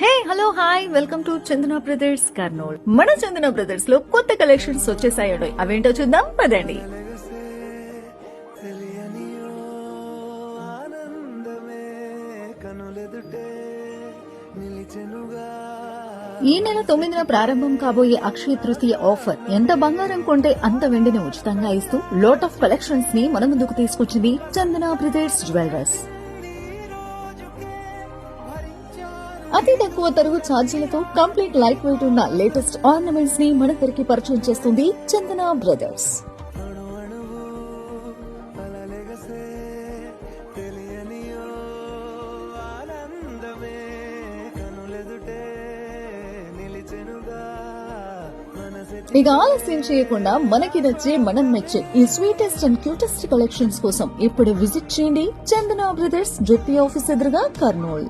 Hey hello hi welcome to Chandana brothers Kurnool. మన చందన brothers లో కొత్త కలెక్షన్స్ వచ్చేసాయో అవేంటో చూద్దాం పదండి. ఈ నెల 9న ప్రారంభం కాబోయే అక్షయ తృతీయ ఆఫర్ ఎంత బంగారం కొంటే అంత వెండిని ఉచితంగా ఇస్తూ లాట్ ఆఫ్ కలెక్షన్స్ ని మన ముందుకు తీసుకొచ్చింది చందన బ్రదర్స్ జ్యువెలర్స్. అతి తక్కువ తరుగు ఛార్జీలతో కంప్లీట్ లైట్ వెయిట్ ఉన్న లేటెస్ట్ ఆర్నమెంట్స్ ని మనందరికి పరిచయం చేస్తుంది చందన బ్రదర్స్. ఇక ఆలస్యం చేయకుండా మనకి నచ్చే మనం మెచ్చే ఈ స్వీటెస్ట్ అండ్ క్యూటెస్ట్ కలెక్షన్స్ కోసం ఇప్పుడు విజిట్ చేయండి చందన బ్రదర్స్ జ్యోతి ఆఫీస్ ఎదురుగా కర్నూల్.